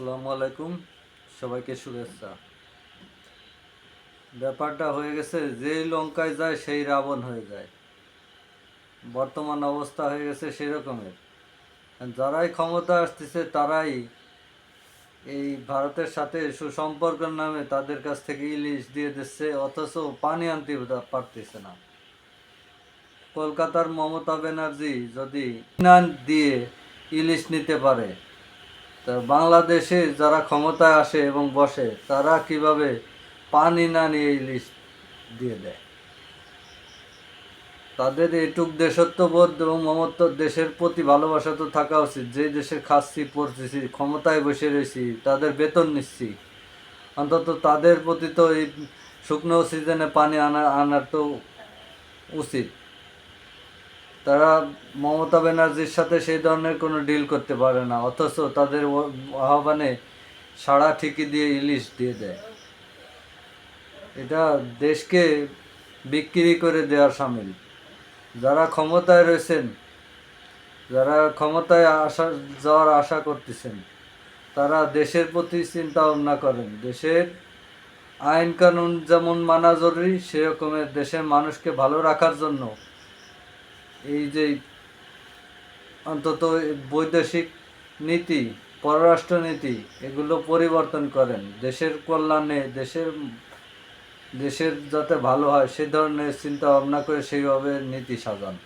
আসসালামু আলাইকুম, সবাইকে শুভেচ্ছা। ব্যাপারটা হয়ে গেছে, যেই লঙ্কায় যায় সেই রাবণ হয়ে যায়। বর্তমান অবস্থা হয়ে গেছে সেরকমের। যারাই ক্ষমতা আসতেছে তারাই এই ভারতের সাথে সুসম্পর্কের নামে তাদের কাছ থেকে ইলিশ দিয়ে দিচ্ছে, অথচ পানি আনতে পারতেছে না। কলকাতার মমতা ব্যানার্জি যদি না দিয়ে ইলিশ নিতে পারে, তা বাংলাদেশে যারা ক্ষমতায় আসে এবং বসে তারা কিভাবে পানি না নিয়ে ইলিশ দিয়ে দেয়? তাদের এইটুক দেশত্ববোধ এবং মমত্ব, দেশের প্রতি ভালোবাসা তো থাকা উচিত। যে দেশে খাচ্ছি, পড়তেছি, ক্ষমতায় বসে রয়েছি, তাদের বেতন নিচ্ছি, অন্তত তাদের প্রতি তো এই শুকনো সিজনে পানি আনার তো উচিত। তারা মমতা ব্যানার্জির সাথে সেই ধরনের কোনো ডিল করতে পারে না, অথচ তাদের আহ্বানে সাড়া ঠিকই দিয়ে ইলিশ দিয়ে দেয়। এটা দেশকে বিক্রি করে দেওয়ার সামিল। যারা ক্ষমতায় রয়েছেন, যারা ক্ষমতায় যাওয়ার আশা করতেছেন, তারা দেশের প্রতি চিন্তা ভাবনা করেন। দেশের আইন কানুন যেমন মানা জরুরি, সেরকমের দেশের মানুষকে ভালো রাখার জন্য এই যে অন্তত বৈদেশিক নীতি, পররাষ্ট্র নীতি, এগুলো পরিবর্তন করেন। দেশের কল্যাণে, দেশের যাতে ভালো হয় সে ধরনের চিন্তা ভাবনা করে সেইভাবে নীতি সাজান।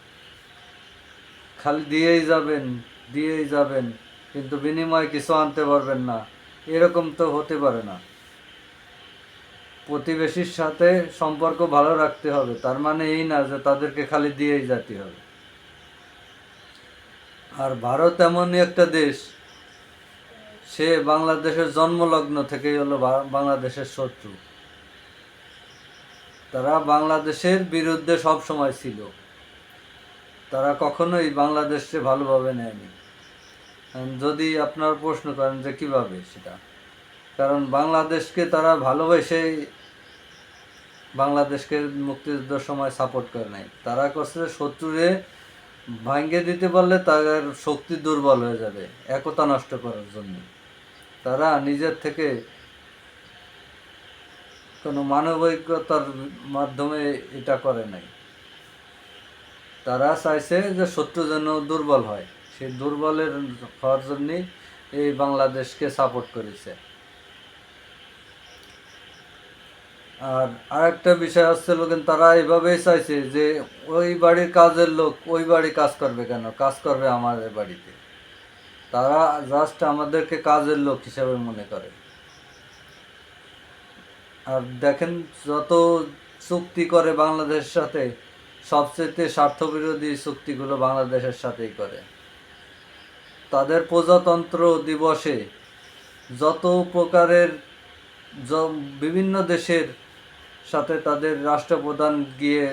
খালি দিয়েই যাবেন, কিন্তু বিনিময়ে কিছু আনতে পারবেন না, এরকম তো হতে পারে না। প্রতিবেশীর সাথে সম্পর্ক ভালো রাখতে হবে, তার মানে এই না যে তাদেরকে খালি দিয়েই যেতে হবে। আর ভারত এমনই একটা দেশ, সে বাংলাদেশের জন্মলগ্ন থেকেই হলো বাংলাদেশের শত্রু। তারা বাংলাদেশের বিরুদ্ধে সব সময় ছিল। তারা কখনোই বাংলাদেশকে ভালোভাবে নেয়নি। যদি আপনার প্রশ্ন করেন যে কিভাবে, সেটা কারণ বাংলাদেশকে তারা ভালোবেসে বাংলাদেশকে মুক্তিযুদ্ধের সময় সাপোর্ট করে নাই। তারা করছে শত্রুরে ভাঙ্গে দিতে পারলে তাদের শক্তি দুর্বল হয়ে যাবে, একতা নষ্ট করার জন্য। তারা নিজের থেকে কোনো মানবিকতার মাধ্যমে এটা করে নাই। তারা চাইছে যে শত্রু যেন দুর্বল হয়, সেই দুর্বলের হওয়ার জন্যই এই বাংলাদেশকে সাপোর্ট করেছে। আর আরেকটা বিষয় হচ্ছে, লোকেন তারা এইভাবেই চাইছে যে ওই বাড়ির কাজের লোক ওই বাড়ি কাজ করবে কেন, কাজ করবে আমাদের বাড়িতে। তারা জাস্ট আমাদেরকে কাজের লোক হিসেবে মনে করে। আর দেখেন, যত চুক্তি করে বাংলাদেশের সাথে, সবচেয়ে স্বার্থবিরোধী চুক্তিগুলো বাংলাদেশের সাথেই করে। তাদের প্রজাতন্ত্র দিবসে যত প্রকারের বিভিন্ন দেশের সাথে তাদের রাষ্ট্রপ্রধান গিয়ে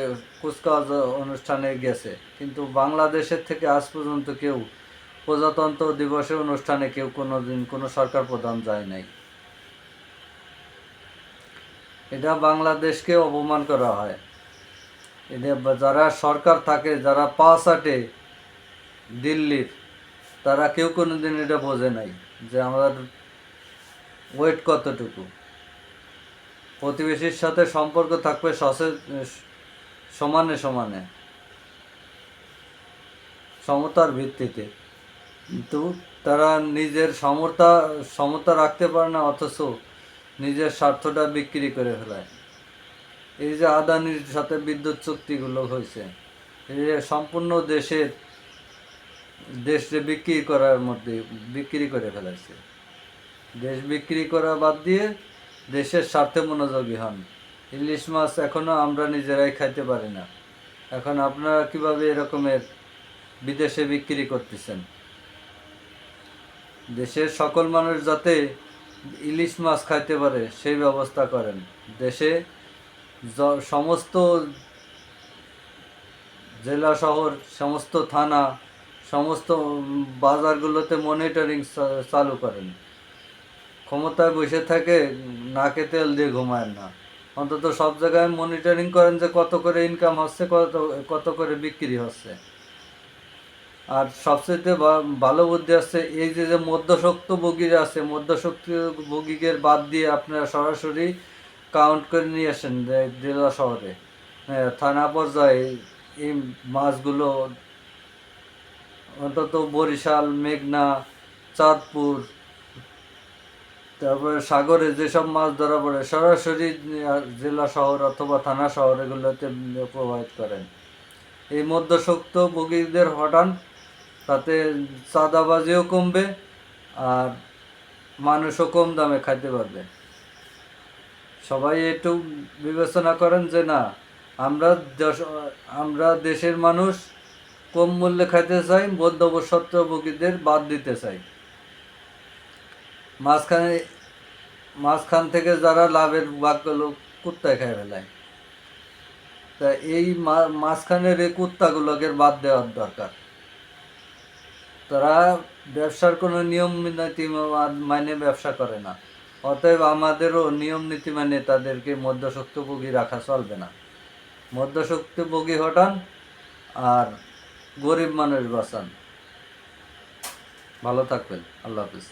কুচকাওয়াজ অনুষ্ঠানে গেছে, কিন্তু বাংলাদেশের থেকে আজ পর্যন্ত কেউ প্রজাতন্ত্র দিবসের অনুষ্ঠানে কেউ কোনোদিন কোনো সরকার প্রধান যায় নাই। এটা বাংলাদেশকে অপমান করা হয়। এটা যারা সরকার থাকে, যারা পাস আটে দিল্লির, তারা কেউ কোনোদিন এটা বোঝে নাই যে আমাদের ওয়েট কতটুকু। প্রতিবেশীর সাথে সম্পর্ক থাকবে সমানে সমানে, সমতার ভিত্তিতে, কিন্তু তারা নিজের সমতা রাখতে পারে না, অথচ নিজের স্বার্থটা বিক্রি করে ফেলায়। এই যে আদানির সাথে বিদ্যুৎ চুক্তিগুলো হয়েছে, এই যে সম্পূর্ণ দেশে বিক্রি করে ফেলাইছে। দেশ বিক্রি করা বাদ দিয়ে দেশের স্বার্থে মনোযোগী হন। ইলিশ মাছ এখনও আমরা নিজেরাই খাইতে পারি না, এখন আপনারা কিভাবে এরকমের বিদেশে বিক্রি করতেছেন? দেশের সকল মানুষ যাতে ইলিশ মাছ খাইতে পারে সেই ব্যবস্থা করেন। দেশে সমস্ত জেলা শহর, সমস্ত থানা, সমস্ত বাজারগুলোতে মনিটরিং চালু করেন। ক্ষমতায় বসে থাকে নাকে তেল দিয়ে ঘুমায় না, অন্তত সব জায়গায় মনিটরিং করেন যে কত করে ইনকাম হচ্ছে, কত করে বিক্রি হচ্ছে। আর সবচেয়ে ভালো বুদ্ধি আছে এই যে যে মধ্যসক্ত ভোগীরা আছে, মধ্যসক্ত ভোগীদের বাদ দিয়ে আপনারা সরাসরি কাউন্ট করে নিয়ে আসেন জেলা শহরে, থানা পর্যায়ে এই মাছগুলো অন্তত বরিশাল, মেঘনা, চাঁদপুর, তারপরে সাগরে যেসব মাছ ধরা পড়ে সরাসরি জেলা শহর অথবা থানা শহর এগুলোতে প্রোভাইড করেন। এই মধ্যসক্ত ভোগীদের হটান, তাতে চাঁদাবাজিও কমবে আর মানুষও কম দামে খাইতে পারবে। সবাই একটু বিবেচনা করেন যে না, আমরা আমরা দেশের মানুষ কম মূল্যে খাইতে চাই, মধ্যসত্ত্বভোগীদের বাদ দিতে চাই। মাঝখান থেকে যারা লাভের ভাগগুলো কুত্তায় খাই ফেলায়, তা এই মাঝখানের এই কুত্তাগুলোকে বাদ দেওয়ার দরকার। তারা ব্যবসার কোনো নিয়ম নীতি মানে ব্যবসা করে না, অতএব আমাদেরও নিয়ম নীতি মানে তাদেরকে মধ্যসত্ত্বভোগী রাখা চলবে না। মধ্যসত্ত্বভোগী হটান আর গরিব মানুষ বাঁচান। ভালো থাকবেন। আল্লাহ হাফিজ।